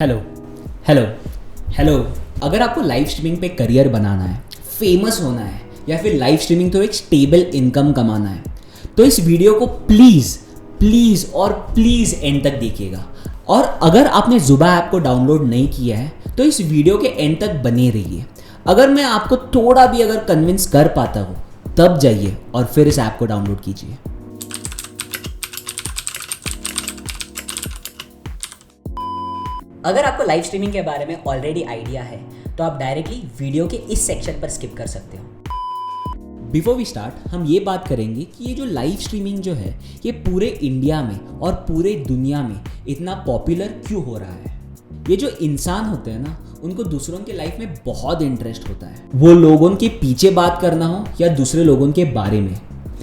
Hello hello hello. अगर आपको live streaming पे करियर बनाना है, फेमस होना है या फिर लाइव स्ट्रीमिंग तो एक स्टेबल इनकम कमाना है तो इस वीडियो को प्लीज़ प्लीज़ और प्लीज़ एंड तक देखिएगा। और अगर आपने ज़ुबा ऐप को डाउनलोड नहीं किया है तो इस वीडियो के एंड तक बने रहिए। अगर मैं आपको थोड़ा भी अगर कन्विंस कर पाता हूँ तब जाइए और फिर इस ऐप को डाउनलोड कीजिए। अगर आपको लाइव स्ट्रीमिंग के बारे में ऑलरेडी आइडिया है तो आप डायरेक्टली वीडियो के इस सेक्शन पर स्किप कर सकते हो। बिफोर वी स्टार्ट हम ये बात करेंगे कि ये जो लाइव स्ट्रीमिंग जो है ये पूरे इंडिया में और पूरे दुनिया में इतना पॉपुलर क्यों हो रहा है। ये जो इंसान होते हैं ना उनको दूसरों के लाइफ में बहुत इंटरेस्ट होता है, वो लोगों के पीछे बात करना हो या दूसरे लोगों के बारे में।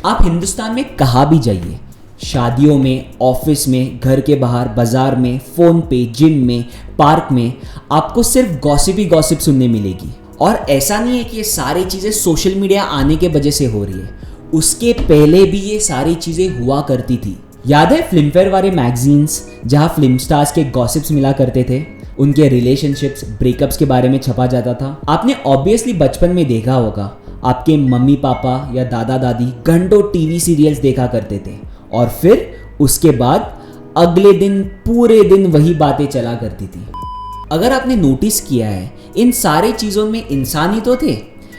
आप हिंदुस्तान में कहाँ भी जाइए, शादियों में, ऑफिस में, घर के बाहर, बाजार में, फोन पे, जिम में, पार्क में आपको सिर्फ गॉसिप ही गॉसिप सुनने मिलेगी। और ऐसा नहीं है कि ये सारी चीज़ें सोशल मीडिया आने के वजह से हो रही है, उसके पहले भी ये सारी चीज़ें हुआ करती थी। याद है फिल्मफेयर वाले मैगजीन्स जहाँ फिल्म स्टार्स के गॉसिप्स मिला करते थे, उनके रिलेशनशिप्स, ब्रेकअप्स के बारे में छपा जाता था। आपने ऑब्वियसली बचपन में देखा होगा, आपके मम्मी पापा या दादा दादी घंटों टीवी सीरियल्स देखा करते थे और फिर उसके बाद अगले दिन पूरे दिन वही बातें चला करती थी। अगर आपने नोटिस किया है इन सारे चीज़ों में इंसान ही तो थे,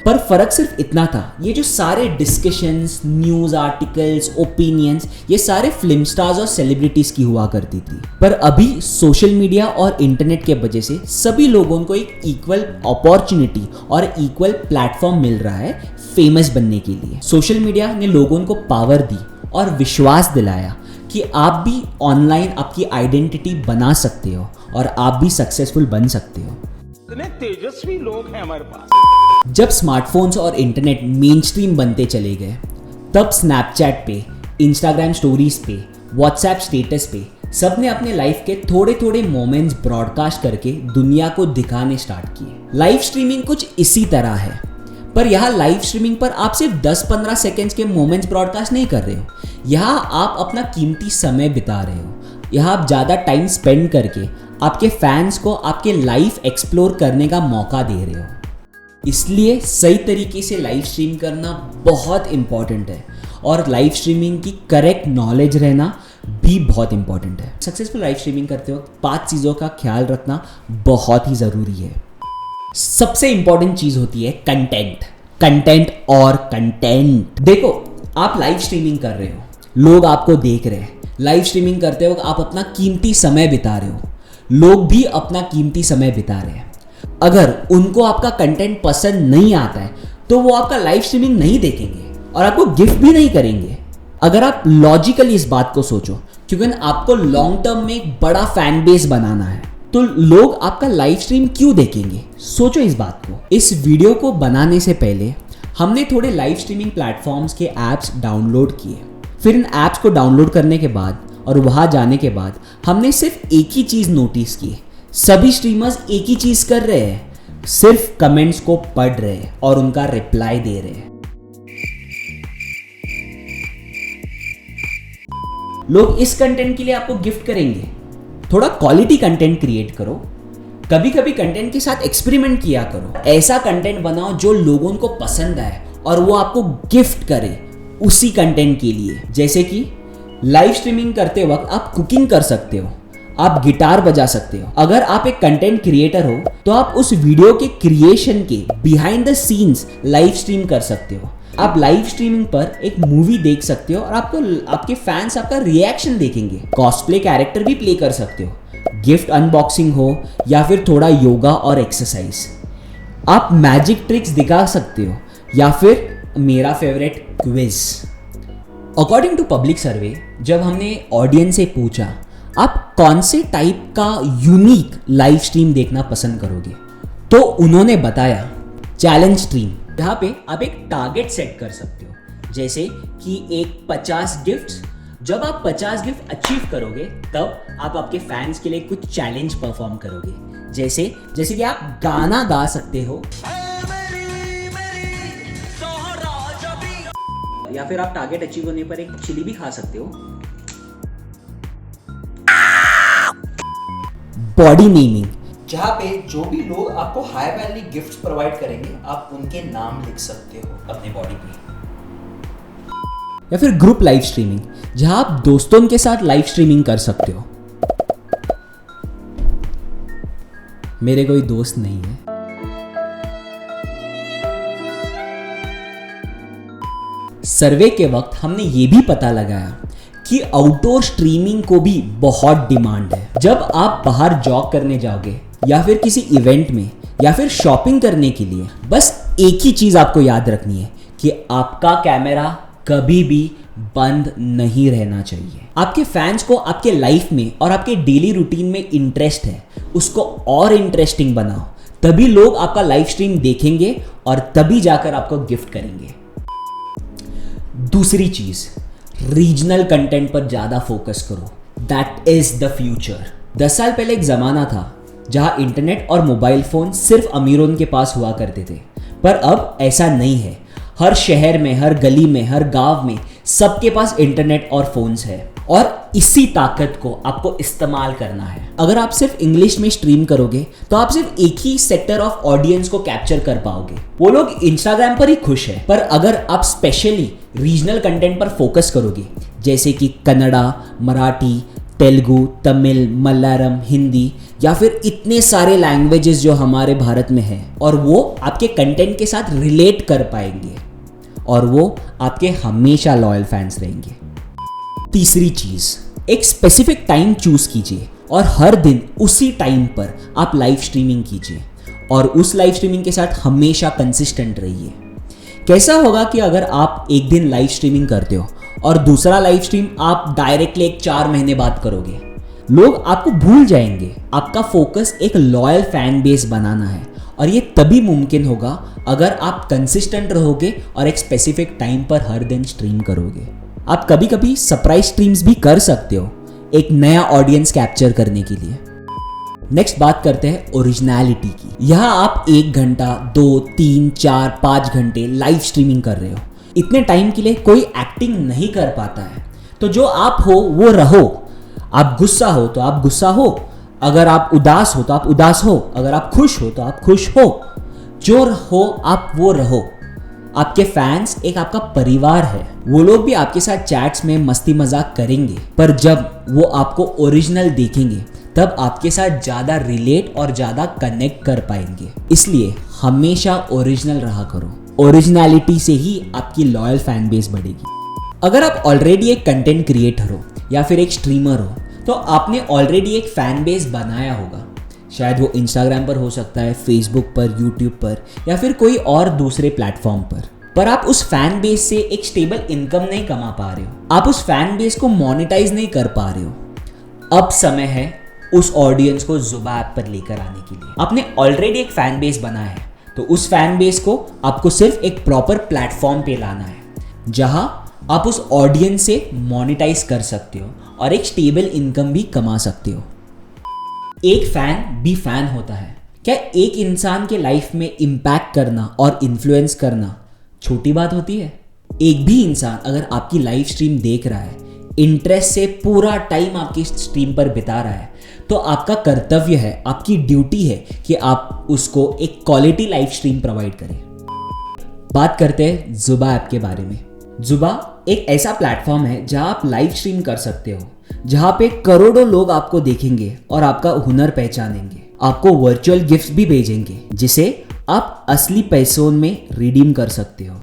पर फर्क सिर्फ इतना था, ये जो सारे डिस्कशंस, न्यूज़ आर्टिकल्स, ओपिनियंस ये सारे फिल्म स्टार्स और सेलिब्रिटीज़ की हुआ करती थी। पर अभी सोशल मीडिया और इंटरनेट के वजह से सभी लोगों को एक इक्वल अपॉर्चुनिटी और इक्वल प्लेटफॉर्म मिल रहा है फेमस बनने के लिए। सोशल मीडिया ने लोगों को पावर दी और विश्वास दिलाया कि आप भी ऑनलाइन आपकी आइडेंटिटी बना सकते हो और आप भी सक्सेसफुल बन सकते हो। इतने तेजस्वी लोग हैं हमारे पास। जब स्मार्टफोन्स और इंटरनेट मेनस्ट्रीम बनते चले गए तब स्नैपचैट पे, इंस्टाग्राम स्टोरीज पे, व्हाट्सएप स्टेटस पे सबने अपने लाइफ के थोड़े थोड़े मोमेंट्स ब्रॉडकास्ट करके दुनिया को दिखाने स्टार्ट किए। लाइव स्ट्रीमिंग कुछ इसी तरह है, पर यहाँ लाइव स्ट्रीमिंग पर आप सिर्फ 10-15 सेकेंड्स के मोमेंट्स ब्रॉडकास्ट नहीं कर रहे हो, यहाँ आप अपना कीमती समय बिता रहे हो। यहाँ आप ज़्यादा टाइम स्पेंड करके आपके फैंस को आपके लाइफ एक्सप्लोर करने का मौका दे रहे हो। इसलिए सही तरीके से लाइव स्ट्रीम करना बहुत इंपॉर्टेंट है और लाइव स्ट्रीमिंग की करेक्ट नॉलेज रहना भी बहुत इंपॉर्टेंट है। सक्सेसफुल लाइव स्ट्रीमिंग करते वक्त 5 चीज़ों का ख्याल रखना बहुत ही ज़रूरी है। सबसे इंपॉर्टेंट चीज होती है कंटेंट, कंटेंट और कंटेंट। देखो, आप लाइव स्ट्रीमिंग कर रहे हो, लोग आपको देख रहे हैं। लाइव स्ट्रीमिंग करते वक्त आप अपना कीमती समय बिता रहे हो, लोग भी अपना कीमती समय बिता रहे हैं। अगर उनको आपका कंटेंट पसंद नहीं आता है तो वो आपका लाइव स्ट्रीमिंग नहीं देखेंगे और आपको गिफ्ट भी नहीं करेंगे। अगर आप लॉजिकली इस बात को सोचो, क्योंकि आपको लॉन्ग टर्म में एक बड़ा फैन बेस बनाना है, तो लोग आपका लाइव स्ट्रीम क्यों देखेंगे? सोचो इस बात को। इस वीडियो को बनाने से पहले हमने थोड़े लाइव स्ट्रीमिंग प्लेटफॉर्म्स के ऐप्स डाउनलोड किए। फिर इन ऐप्स को डाउनलोड करने के बाद और वहां जाने के बाद हमने सिर्फ एक ही चीज नोटिस की, सभी स्ट्रीमर्स एक ही चीज कर रहे हैं, सिर्फ कमेंट्स को पढ़ रहे हैं और उनका रिप्लाई दे रहे हैं। लोग इस कंटेंट के लिए आपको गिफ्ट करेंगे। थोड़ा क्वालिटी कंटेंट क्रिएट करो, कभी कभी कंटेंट के साथ एक्सपेरिमेंट किया करो। ऐसा कंटेंट बनाओ जो लोगों को पसंद आए और वो आपको गिफ्ट करे उसी कंटेंट के लिए। जैसे कि लाइव स्ट्रीमिंग करते वक्त आप कुकिंग कर सकते हो, आप गिटार बजा सकते हो। अगर आप एक कंटेंट क्रिएटर हो तो आप उस वीडियो के क्रिएशन के behind the scenes live stream कर सकते हो। आप लाइव स्ट्रीमिंग पर एक मूवी देख सकते हो और आपको आपके फैंस आपका रिएक्शन देखेंगे। कॉस्प्ले कैरेक्टर भी प्ले कर सकते हो, गिफ्ट अनबॉक्सिंग हो या फिर थोड़ा योगा और एक्सरसाइज। आप मैजिक ट्रिक्स दिखा सकते हो या फिर मेरा favourite quiz. According to public survey, जब हमने ऑडियंस से पूछा आप कौन से टाइप का यूनिक लाइव स्ट्रीम देखना पसंद करोगे, तो उन्होंने बताया चैलेंज स्ट्रीम, जहाँ पे आप एक टारगेट सेट कर सकते हो, जैसे कि एक 50 गिफ्ट्स। जब आप 50 गिफ्ट अचीव करोगे तब आप आपके फैंस के लिए कुछ चैलेंज परफॉर्म करोगे, जैसे कि आप गाना गा सकते हो या फिर आप टारगेट अचीव होने पर एक चिली भी खा सकते हो। बॉडी नेमिंग, जहाँ पे जो भी लोग आपको हाई वैल्यू गिफ्ट्स प्रोवाइड करेंगे आप उनके नाम लिख सकते हो अपनी बॉडी पे। या फिर ग्रुप लाइव स्ट्रीमिंग, जहां आप दोस्तों के साथ लाइव स्ट्रीमिंग कर सकते हो। मेरे कोई दोस्त नहीं है। सर्वे के वक्त हमने ये भी पता लगाया कि आउटडोर स्ट्रीमिंग को भी बहुत डिमांड है। जब आप बाहर जॉग करने जाओगे या फिर किसी इवेंट में या फिर शॉपिंग करने के लिए, बस एक ही चीज आपको याद रखनी है कि आपका कैमरा कभी भी बंद नहीं रहना चाहिए। आपके फैंस को आपके लाइफ में और आपके डेली रूटीन में इंटरेस्ट है, उसको और इंटरेस्टिंग बनाओ, तभी लोग आपका लाइव स्ट्रीम देखेंगे और तभी जाकर आपको गिफ्ट करेंगे। दूसरी चीज, रीजनल कंटेंट पर ज्यादा फोकस करो। That is the future. 10 साल पहले एक जमाना था जहां इंटरनेट और मोबाइल फोन सिर्फ अमीरों के पास हुआ करते थे, पर अब ऐसा नहीं है। हर शहर में, हर गली में, हर गांव में सबके पास इंटरनेट और फोन्स है और इसी ताकत को आपको इस्तेमाल करना है। अगर आप सिर्फ इंग्लिश में स्ट्रीम करोगे तो आप सिर्फ एक ही सेक्टर ऑफ ऑडियंस को कैप्चर कर पाओगे, वो लोग इंस्टाग्राम पर ही खुश है। पर अगर आप स्पेशली रीजनल कंटेंट पर फोकस करोगे, जैसे कि कन्नड़ा, मराठी, तेलुगु, तमिल, मलयालम, हिंदी या फिर इतने सारे लैंग्वेजेस जो हमारे भारत में हैं, और वो आपके कंटेंट के साथ रिलेट कर पाएंगे और वो आपके हमेशा लॉयल फैंस रहेंगे। तीसरी चीज, एक स्पेसिफिक टाइम चूज कीजिए और हर दिन उसी टाइम पर आप लाइव स्ट्रीमिंग कीजिए और उस लाइव स्ट्रीमिंग के साथ हमेशा कंसिस्टेंट रहिए। कैसा होगा कि अगर आप एक दिन लाइव स्ट्रीमिंग करते हो और दूसरा लाइव स्ट्रीम आप डायरेक्टली एक 4 महीने बाद करोगे, लोग आपको भूल जाएंगे। आपका फोकस एक लॉयल फैन बेस बनाना है और ये तभी मुमकिन होगा अगर आप कंसिस्टेंट रहोगे और एक स्पेसिफिक टाइम पर हर दिन स्ट्रीम करोगे। आप कभी कभी सरप्राइज स्ट्रीम्स भी कर सकते हो एक नया ऑडियंस कैप्चर करने के लिए। नेक्स्ट बात करते हैं ओरिजिनलिटी की। यहाँ आप 1 घंटा, 2, 3, 4, 5 घंटे लाइव स्ट्रीमिंग कर रहे हो। इतने टाइम के लिए कोई एक्टिंग नहीं कर पाता है, तो जो आप हो वो रहो। आप गुस्सा हो तो आप गुस्सा हो, अगर आप उदास हो तो आप उदास हो, अगर आप खुश हो तो आप खुश हो। जो हो आप वो रहो। आपके फैंस एक आपका परिवार है, वो लोग भी आपके साथ चैट्स में मस्ती मजाक करेंगे, पर जब वो आपको ओरिजिनल देखेंगे तब आपके साथ ज़्यादा रिलेट और ज़्यादा कनेक्ट कर पाएंगे। इसलिए हमेशा ओरिजिनल रहा करो। ओरिजिनलिटी से ही आपकी लॉयल फैन बेस बढ़ेगी। अगर आप ऑलरेडी एक कंटेंट क्रिएटर हो या फिर एक स्ट्रीमर हो तो आपने ऑलरेडी एक फैन बेस बनाया होगा। शायद वो इंस्टाग्राम पर हो सकता है, फेसबुक पर, यूट्यूब पर या फिर कोई और दूसरे प्लेटफॉर्म पर आप उस फैन बेस से एक स्टेबल इनकम नहीं कमा पा रहे हो, आप उस फैन बेस को मोनेटाइज नहीं कर पा रहे हो। अब समय है उस ऑडियंस को ज़ुबा ऐप पर लेकर आने के लिए। आपने ऑलरेडी एक फैन बेस बनाया है तो उस फैन बेस को आपको सिर्फ एक प्रॉपर प्लेटफॉर्म पे लाना है जहां आप उस ऑडियंस से मोनेटाइज कर सकते हो और एक स्टेबल इनकम भी कमा सकते हो। एक फैन भी फैन होता है। क्या एक इंसान के लाइफ में इम्पैक्ट करना और इन्फ्लुएंस करना छोटी बात होती है? एक भी इंसान अगर आपकी लाइव स्ट्रीम देख रहा है, इंटरेस्ट से पूरा टाइम आपकी स्ट्रीम पर बिता रहा है, तो आपका कर्तव्य है, आपकी ड्यूटी है कि आप उसको एक क्वालिटी लाइव स्ट्रीम प्रोवाइड करें। बात करते हैं ज़ुबा ऐप के बारे में। ज़ुबा एक ऐसा प्लेटफॉर्म है जहां आप लाइव स्ट्रीम कर सकते हो, जहां पे करोड़ों लोग आपको देखेंगे और आपका हुनर पहचानेंगे, आपको वर्चुअल गिफ्ट्स भी भेजेंगे जिसे आप असली पैसों में रिडीम कर सकते हो।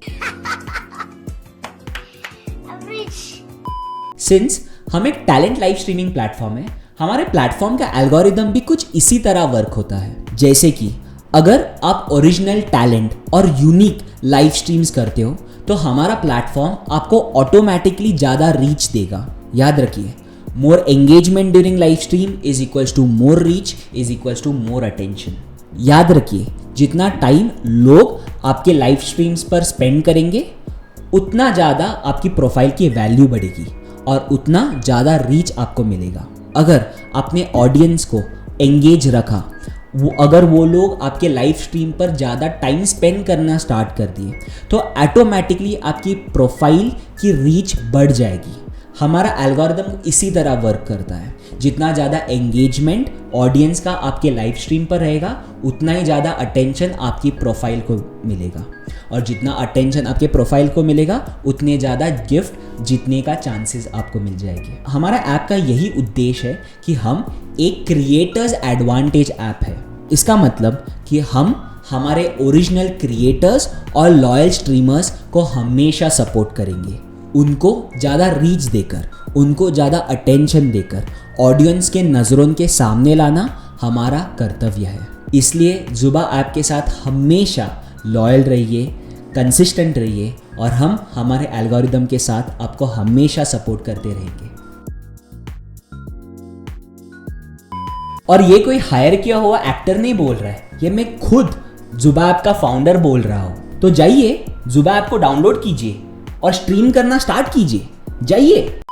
सिंस हम एक टैलेंट लाइव स्ट्रीमिंग प्लेटफॉर्म है, हमारे प्लेटफॉर्म का एल्गोरिदम भी कुछ इसी तरह वर्क होता है। जैसे कि अगर आप ओरिजिनल टैलेंट और यूनिक लाइव स्ट्रीम्स करते हो तो हमारा प्लेटफॉर्म आपको ऑटोमेटिकली ज़्यादा रीच देगा। याद रखिए, more engagement during live stream is equals to more reach is equals to more attention. याद रखिए, जितना टाइम लोग आपके लाइव स्ट्रीम्स पर स्पेंड करेंगे उतना ज़्यादा आपकी प्रोफाइल की वैल्यू बढ़ेगी और उतना ज़्यादा रीच आपको मिलेगा। अगर आपने ऑडियंस को एंगेज रखा, अगर वो लोग आपके लाइव स्ट्रीम पर ज़्यादा टाइम स्पेंड करना स्टार्ट कर दिए तो ऑटोमेटिकली आपकी प्रोफाइल की रीच बढ़ जाएगी। हमारा एल्गोरिदम इसी तरह वर्क करता है जितना ज़्यादा एंगेजमेंट ऑडियंस का आपके लाइव स्ट्रीम पर रहेगा, उतना ही ज़्यादा अटेंशन आपकी प्रोफाइल को मिलेगा, और जितना अटेंशन आपके प्रोफाइल को मिलेगा उतने ज़्यादा गिफ्ट जीतने का चांसेस आपको मिल जाएंगे। हमारा ऐप का यही उद्देश्य है कि हम एक क्रिएटर्स एडवांटेज ऐप है। इसका मतलब कि हम हमारे ओरिजिनल क्रिएटर्स और लॉयल स्ट्रीमर्स को हमेशा सपोर्ट करेंगे, उनको ज़्यादा रीच देकर, उनको ज़्यादा अटेंशन देकर ऑडियंस के नज़रों के सामने लाना हमारा कर्तव्य है। इसलिए जुबा ऐप के साथ हमेशा लॉयल रहिए, कंसिस्टेंट रहिए, और हम हमारे एल्गोरिदम के साथ आपको हमेशा सपोर्ट करते रहेंगे। और ये कोई हायर किया हुआ एक्टर नहीं बोल रहा है, ये मैं खुद जुबा ऐप का फाउंडर बोल रहा हूँ। तो जाइए जुबा ऐप को डाउनलोड कीजिए और स्ट्रीम करना स्टार्ट कीजिए। जाइए।